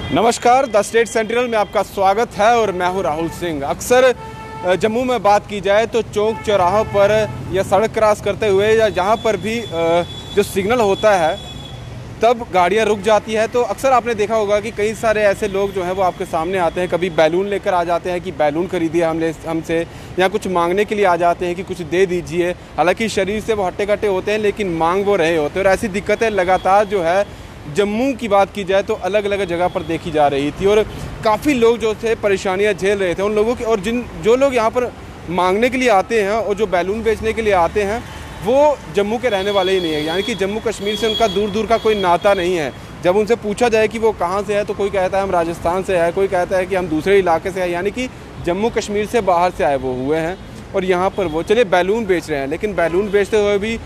नमस्कार, the state sentinel में आपका स्वागत है और मैं हूं राहुल सिंह। अक्सर जम्मू में बात की जाए तो चौक चौराहों पर या सड़क क्रॉस करते हुए या जहां पर भी जो सिग्नल होता है तब गाड़ियां रुक जाती है। तो अक्सर आपने देखा होगा कि कई सारे ऐसे लोग जो हैं वो आपके सामने आते हैं। कभी बैलून लेकर आ जाते हैं कि बैलून खरीदिए हमसे, या कुछ मांगने के लिए आ जाते हैं कि कुछ दे दीजिए। हालांकि शरीर से वो हट्टे कट्टे होते हैं लेकिन मांग वो रहे होते हैं। और ऐसी दिक्कतें लगातार जो है जम्मू की बात की जाए तो अलग अलग जगह पर देखी जा रही थी और काफ़ी लोग जो थे परेशानियां झेल रहे थे। उन लोगों की और जो लोग यहाँ पर मांगने के लिए आते हैं और जो बैलून बेचने के लिए आते हैं वो जम्मू के रहने वाले ही नहीं है, यानी कि जम्मू कश्मीर से उनका दूर दूर का कोई नाता नहीं है। जब उनसे पूछा जाए कि वो कहाँ से है तो कोई कहता है हम राजस्थान से है, कोई कहता है कि हम दूसरे इलाके से है, यानी कि जम्मू कश्मीर से बाहर से आए वो हुए हैं। और यहाँ पर वो चलिए बैलून बेच रहे हैं, लेकिन बैलून बेचते हुए भी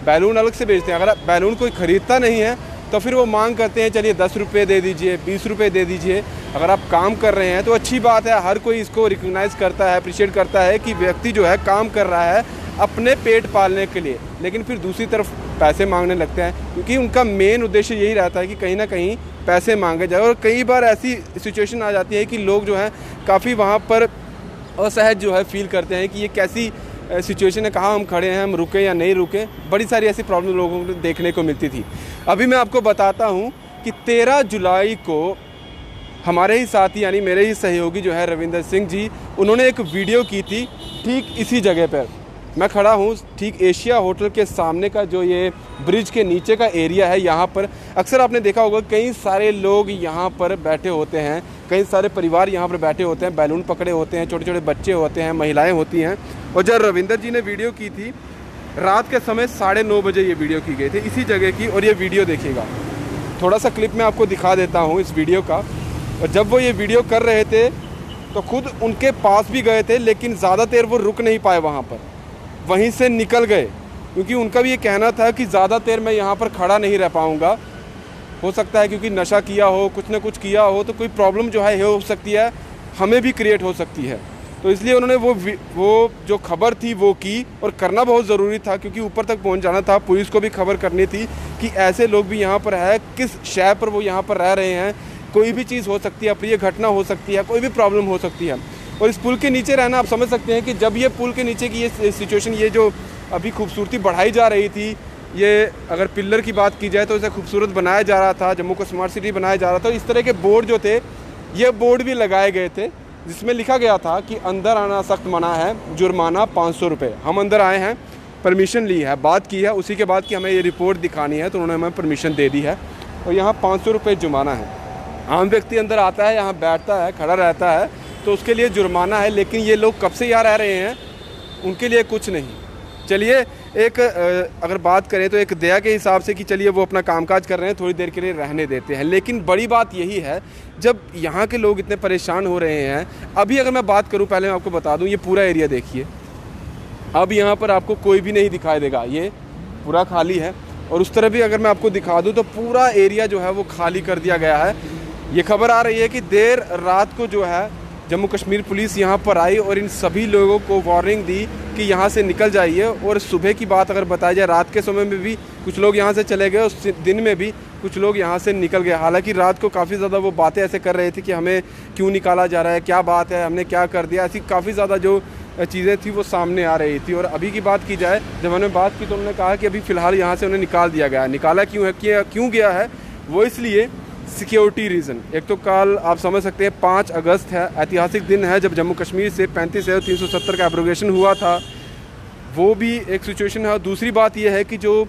बैलून अलग से बेचते हैं। अगर बैलून कोई ख़रीदता नहीं है तो फिर वो मांग करते हैं चलिए 10 रुपये दे दीजिए, 20 रुपये दे दीजिए। अगर आप काम कर रहे हैं तो अच्छी बात है, हर कोई इसको रिकग्नाइज़ करता है, अप्रिशिएट करता है कि व्यक्ति जो है काम कर रहा है अपने पेट पालने के लिए। लेकिन फिर दूसरी तरफ पैसे मांगने लगते हैं क्योंकि उनका मेन उद्देश्य यही रहता है कि कहीं ना कहीं पैसे मांगे जाए। और कई बार ऐसी सिचुएशन आ जाती है कि लोग जो हैं काफ़ी वहाँ पर असहज जो है फील करते हैं कि ये कैसी सिचुएशन है, कहाँ हम खड़े हैं, हम रुके या नहीं रुके। बड़ी सारी ऐसी प्रॉब्लम लोगों को देखने को मिलती थी। अभी मैं आपको बताता हूँ कि 13 जुलाई को हमारे ही साथी यानी मेरे ही सहयोगी जो है रविंदर सिंह जी, उन्होंने एक वीडियो की थी ठीक इसी जगह पर। मैं खड़ा हूँ ठीक एशिया होटल के सामने का जो ये ब्रिज के नीचे का एरिया है। यहाँ पर अक्सर आपने देखा होगा कई सारे लोग यहाँ पर बैठे होते हैं, कई सारे परिवार यहाँ पर बैठे होते हैं, बैलून पकड़े होते हैं, छोटे छोटे बच्चे होते हैं, महिलाएं होती हैं। और जब रविंदर जी ने वीडियो की थी रात के समय 9:30 बजे ये वीडियो की गई थी इसी जगह की। और ये वीडियो देखिएगा, थोड़ा सा क्लिप मैं आपको दिखा देता हूँ इस वीडियो का। और जब वो ये वीडियो कर रहे थे तो खुद उनके पास भी गए थे, लेकिन ज़्यादा देर वो रुक नहीं पाए वहाँ पर, वहीं से निकल गए क्योंकि उनका भी ये कहना था कि ज़्यादा देर मैं यहाँ पर खड़ा नहीं रह पाऊँगा। हो सकता है क्योंकि नशा किया हो, कुछ ना कुछ किया हो, तो कोई प्रॉब्लम जो है हो सकती है, हमें भी क्रिएट हो सकती है। तो इसलिए उन्होंने वो जो खबर थी वो की और करना बहुत ज़रूरी था क्योंकि ऊपर तक पहुँच जाना था। पुलिस को भी खबर करनी थी कि ऐसे लोग भी यहाँ पर है, किस शय पर वो यहाँ पर रह रहे हैं। कोई भी चीज़ हो सकती है, अप्रिय घटना हो सकती है, कोई भी प्रॉब्लम हो सकती है। और इस पुल के नीचे रहना आप समझ सकते हैं कि जब ये पुल के नीचे की ये सिचुएशन, ये जो अभी खूबसूरती बढ़ाई जा रही थी, ये अगर पिल्लर की बात की जाए तो इसे खूबसूरत बनाया जा रहा था, जम्मू को स्मार्ट सिटी बनाया जा रहा था। इस तरह के बोर्ड जो थे, ये बोर्ड भी लगाए गए थे जिसमें लिखा गया था कि अंदर आना सख्त मना है, जुर्माना 500 रुपये। हम अंदर आए हैं, परमिशन ली है, बात की है, उसी के बाद कि हमें ये रिपोर्ट दिखानी है तो उन्होंने हमें परमिशन दे दी है। और यहाँ 500 रुपये जुर्माना है। आम व्यक्ति अंदर आता है, यहाँ बैठता है, खड़ा रहता है तो उसके लिए जुर्माना है। लेकिन ये लोग कब से यहाँ रह रहे हैं, उनके लिए कुछ नहीं। चलिए एक अगर बात करें तो एक दया के हिसाब से कि चलिए वो अपना कामकाज कर रहे हैं, थोड़ी देर के लिए रहने देते हैं। लेकिन बड़ी बात यही है जब यहाँ के लोग इतने परेशान हो रहे हैं। अभी अगर मैं बात करूँ, पहले मैं आपको बता दूँ, ये पूरा एरिया देखिए, अब यहाँ पर आपको कोई भी नहीं दिखाई देगा, ये पूरा खाली है। और उस तरह भी अगर मैं आपको दिखा दूँ तो पूरा एरिया जो है वो खाली कर दिया गया है। ये खबर आ रही है कि देर रात को जो है जम्मू कश्मीर पुलिस यहाँ पर आई और इन सभी लोगों को वार्निंग दी कि यहाँ से निकल जाइए। और सुबह की बात अगर बताई जाए, रात के समय में भी कुछ लोग यहाँ से चले गए, उस दिन में भी कुछ लोग यहाँ से निकल गए। हालांकि रात को काफ़ी ज़्यादा वो बातें ऐसे कर रहे थे कि हमें क्यों निकाला जा रहा है, क्या बात है, हमने क्या कर दिया, ऐसी काफ़ी ज़्यादा जो चीज़ें थी वो सामने आ रही थी। और अभी की बात की जाए, जब हमने बात की तो उन्होंने कहा कि अभी फ़िलहाल यहाँ से उन्हें निकाल दिया गया है। निकाला क्यों है, क्यों गया है, वो इसलिए सिक्योरिटी रीज़न। एक तो कल आप समझ सकते हैं 5 अगस्त है, ऐतिहासिक दिन है जब जम्मू कश्मीर से 35 और 370 का एब्रोगेशन हुआ था, वो भी एक सिचुएशन है। दूसरी बात यह है कि जो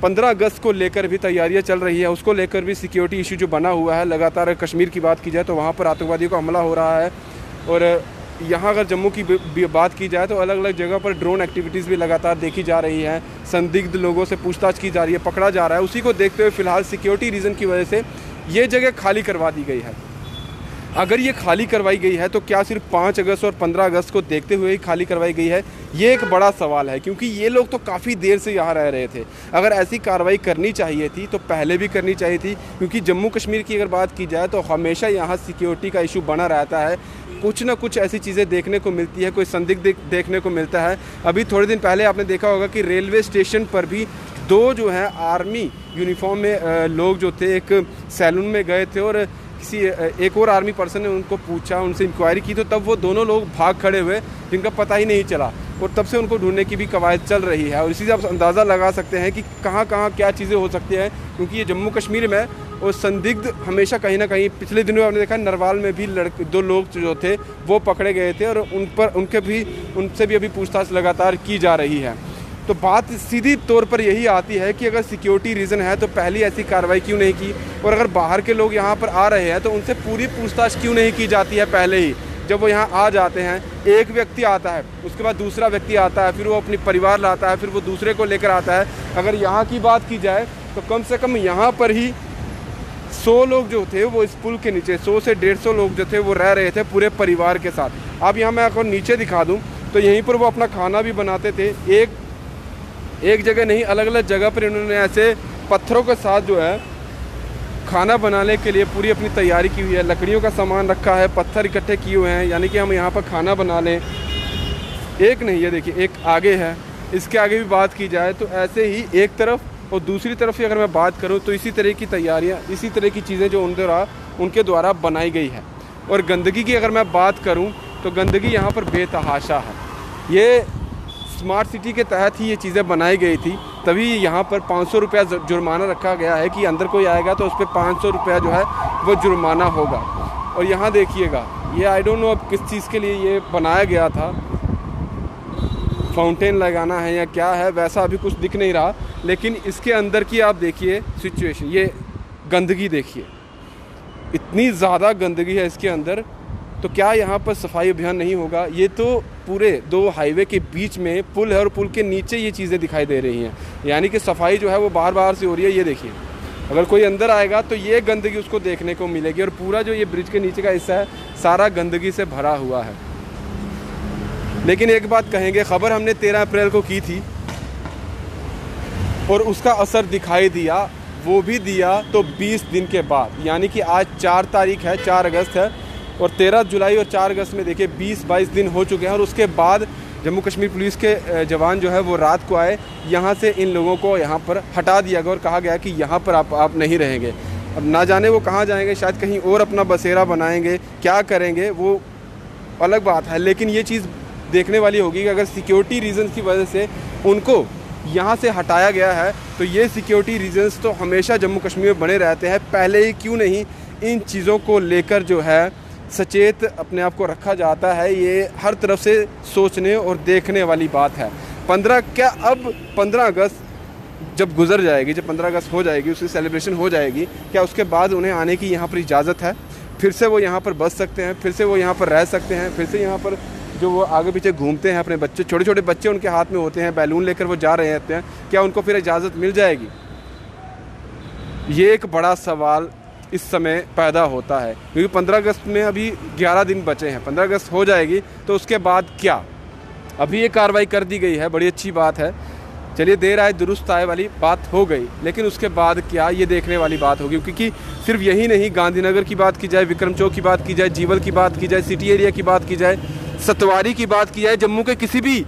15 अगस्त को लेकर भी तैयारियां चल रही है, उसको लेकर भी सिक्योरिटी इशू जो बना हुआ है लगातार। कश्मीर की बात की जाए तो वहाँ पर आतंकवादियों का हमला हो रहा है। और यहाँ अगर जम्मू की बात की जाए तो अलग अलग जगह पर ड्रोन एक्टिविटीज़ भी लगातार देखी जा रही है, संदिग्ध लोगों से पूछताछ की जा रही है, पकड़ा जा रहा है। उसी को देखते हुए फ़िलहाल सिक्योरिटी रीज़न की वजह से ये जगह खाली करवा दी गई है। अगर ये खाली करवाई गई है तो क्या सिर्फ 5 अगस्त और 15 अगस्त को देखते हुए ही खाली करवाई गई है, ये एक बड़ा सवाल है। क्योंकि ये लोग तो काफ़ी देर से यहाँ रह रहे थे। अगर ऐसी कार्रवाई करनी चाहिए थी तो पहले भी करनी चाहिए थी, क्योंकि जम्मू कश्मीर की अगर बात की जाए तो हमेशा यहाँ सिक्योरिटी का इशू बना रहता है। कुछ ना कुछ ऐसी चीज़ें देखने को मिलती है, कोई संदिग्ध देखने को मिलता है। अभी थोड़े दिन पहले आपने देखा होगा कि रेलवे स्टेशन पर भी 2 जो हैं आर्मी यूनिफॉर्म में लोग जो थे एक सैलून में गए थे और किसी एक और आर्मी पर्सन ने उनको पूछा, उनसे इंक्वायरी की, तो तब वो दोनों लोग भाग खड़े हुए जिनका पता ही नहीं चला, और तब से उनको ढूंढने की भी कवायद चल रही है। और इसी से आप अंदाज़ा लगा सकते हैं कि कहाँ कहाँ क्या चीज़ें हो सकती हैं, क्योंकि ये जम्मू कश्मीर में और संदिग्ध हमेशा कहीं ना कहीं, पिछले दिनों आपने देखा नरवाल में भी दो लोग जो थे वो पकड़े गए थे, और उनसे भी अभी पूछताछ लगातार की जा रही है। तो बात सीधी तौर पर यही आती है कि अगर सिक्योरिटी रीज़न है तो पहली ऐसी कार्रवाई क्यों नहीं की, और अगर बाहर के लोग यहाँ पर आ रहे हैं तो उनसे पूरी पूछताछ क्यों नहीं की जाती है पहले ही। जब वो यहाँ आ जाते हैं, एक व्यक्ति आता है, उसके बाद दूसरा व्यक्ति आता है, फिर वो अपनी परिवार लाता है, फिर वो दूसरे को लेकर आता है। अगर यहाँ की बात की जाए तो कम से कम यहाँ पर ही 100 लोग जो थे वो इस पुल के नीचे, 100 से 150 लोग जो थे वो रह रहे थे पूरे परिवार के साथ। अब यहाँ मैं आपको नीचे दिखा दूँ तो यहीं पर वो अपना खाना भी बनाते थे। एक जगह नहीं, अलग अलग जगह पर इन्होंने ऐसे पत्थरों के साथ जो है खाना बनाने के लिए पूरी अपनी तैयारी की हुई है। लकड़ियों का सामान रखा है, पत्थर इकट्ठे किए हुए हैं, यानी कि हम यहाँ पर खाना बना लें। एक नहीं, ये देखिए एक आगे है, इसके आगे भी बात की जाए तो ऐसे ही एक तरफ और दूसरी तरफ ही अगर मैं बात करूँ तो इसी तरह की तैयारियाँ, इसी तरह की चीज़ें जो उनके द्वारा बनाई गई है। और गंदगी की अगर मैं बात करूँ तो गंदगी यहाँ पर बेतहाशा है। ये स्मार्ट सिटी के तहत ही ये चीज़ें बनाई गई थी, तभी यहाँ पर 500 रुपया जुर्माना रखा गया है कि अंदर कोई आएगा तो उस पर 500 रुपया जो है वो जुर्माना होगा। और यहाँ देखिएगा, ये आई डोंट नो अब किस चीज़ के लिए ये बनाया गया था, फाउंटेन लगाना है या क्या है, वैसा अभी कुछ दिख नहीं रहा। लेकिन इसके अंदर की आप देखिए सिचुएशन, ये गंदगी देखिए, इतनी ज़्यादा गंदगी है इसके अंदर। तो क्या यहाँ पर सफाई अभियान नहीं होगा? ये तो पूरे 2 हाईवे के बीच में पुल है और पुल के नीचे ये चीज़ें दिखाई दे रही हैं, यानी कि सफाई जो है वो बाहर से हो रही है। ये देखिए, अगर कोई अंदर आएगा तो ये गंदगी उसको देखने को मिलेगी, और पूरा जो ये ब्रिज के नीचे का हिस्सा है सारा गंदगी से भरा हुआ है। लेकिन एक बात कहेंगे, खबर हमने 13 अप्रैल को की थी और उसका असर दिखाई दिया, वो भी दिया तो 20 दिन के बाद, यानी कि आज 4 तारीख है, 4 अगस्त है, और 13 जुलाई और 4 अगस्त में देखिए 20-22 दिन हो चुके हैं। और उसके बाद जम्मू कश्मीर पुलिस के जवान जो है वो रात को आए, यहाँ से इन लोगों को यहाँ पर हटा दिया गया और कहा गया कि यहाँ पर आप नहीं रहेंगे। अब ना जाने वो कहाँ जाएंगे, शायद कहीं और अपना बसेरा बनाएंगे, क्या करेंगे वो अलग बात है। लेकिन ये चीज़ देखने वाली होगी कि अगर सिक्योरिटी रीज़न्स की वजह से उनको यहाँ से हटाया गया है तो ये सिक्योरिटी रीज़न्स तो हमेशा जम्मू कश्मीर में बने रहते हैं। पहले ही क्यों नहीं इन चीज़ों को लेकर जो है सचेत अपने आप को रखा जाता है। ये हर तरफ से सोचने और देखने वाली बात है। 15 अगस्त जब गुजर जाएगी, जब 15 अगस्त हो जाएगी, उसकी सेलिब्रेशन हो जाएगी, क्या उसके बाद उन्हें आने की यहाँ पर इजाज़त है? फिर से वो यहाँ पर बस सकते हैं, फिर से वो यहाँ पर रह सकते हैं, फिर से यहाँ पर जो वो आगे पीछे घूमते हैं, अपने बच्चे, छोटे छोटे बच्चे उनके हाथ में होते हैं, बैलून लेकर वो जा रहे होते हैं, क्या उनको फिर इजाज़त मिल जाएगी? ये एक बड़ा सवाल इस समय पैदा होता है, क्योंकि 15 अगस्त में अभी 11 दिन बचे हैं। 15 अगस्त हो जाएगी तो उसके बाद क्या? अभी ये कार्रवाई कर दी गई है, बड़ी अच्छी बात है, चलिए देर आए दुरुस्त आए वाली बात हो गई, लेकिन उसके बाद क्या, ये देखने वाली बात होगी। क्योंकि सिर्फ यही नहीं, गांधीनगर की बात की जाए, विक्रम चौक की बात की जाए, जीवल की बात की जाए, सिटी एरिया की बात की जाए, सतवारी की बात की जाए, जम्मू के किसी भी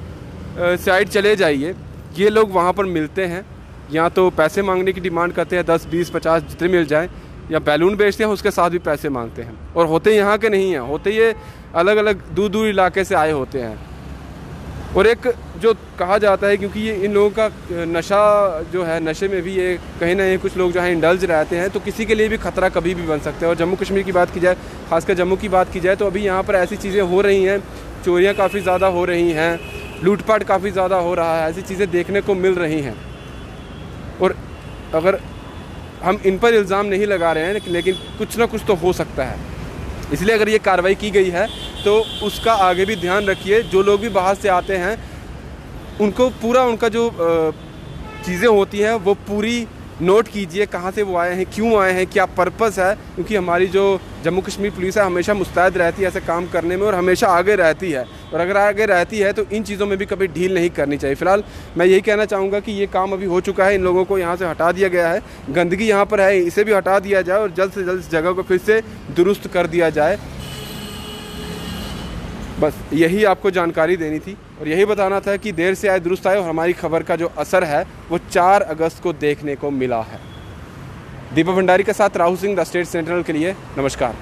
साइड चले जाइए, ये लोग वहाँ पर मिलते हैं, या तो पैसे मांगने की डिमांड करते हैं, 10, 20, 50 जितने मिल जाएँ, या बैलून बेचते हैं, उसके साथ भी पैसे मांगते हैं। और होते यहाँ के नहीं हैं, होते ये अलग अलग दूर दूर इलाके से आए होते हैं। और एक जो कहा जाता है, क्योंकि ये इन लोगों का नशा जो है, नशे में भी ये कहीं ना कहीं कुछ लोग जो है इंडल्ज रहते हैं, तो किसी के लिए भी खतरा कभी भी बन सकता है। और जम्मू कश्मीर की बात की जाए, खासकर जम्मू की बात की जाए, तो अभी यहाँ पर ऐसी चीज़ें हो रही हैं, चोरियाँ काफ़ी ज़्यादा हो रही हैं, लूटपाट काफ़ी ज़्यादा हो रहा है, ऐसी चीज़ें देखने को मिल रही हैं। और अगर हम इन पर इल्ज़ाम नहीं लगा रहे हैं, लेकिन कुछ ना कुछ तो हो सकता है, इसलिए अगर ये कार्रवाई की गई है तो उसका आगे भी ध्यान रखिए। जो लोग भी बाहर से आते हैं उनको पूरा उनका जो चीज़ें होती हैं वो पूरी नोट कीजिए, कहाँ से वो आए हैं, क्यों आए हैं, क्या पर्पस है। क्योंकि हमारी जो जम्मू कश्मीर पुलिस है हमेशा मुस्तैद रहती है ऐसे काम करने में, और हमेशा आगे रहती है। और अगर आगे रहती है तो इन चीज़ों में भी कभी ढील नहीं करनी चाहिए। फ़िलहाल मैं यही कहना चाहूँगा कि ये काम अभी हो चुका है, इन लोगों को यहाँ से हटा दिया गया है, गंदगी यहाँ पर है, इसे भी हटा दिया जाए और जल्द से जल्द इस जगह को फिर से दुरुस्त कर दिया जाए। बस यही आपको जानकारी देनी थी और यही बताना था कि देर से आए दुरुस्त आए, और हमारी खबर का जो असर है वो 4 अगस्त को देखने को मिला है। दीपक भंडारी के साथ Rahul Singh, the state central के लिए नमस्कार।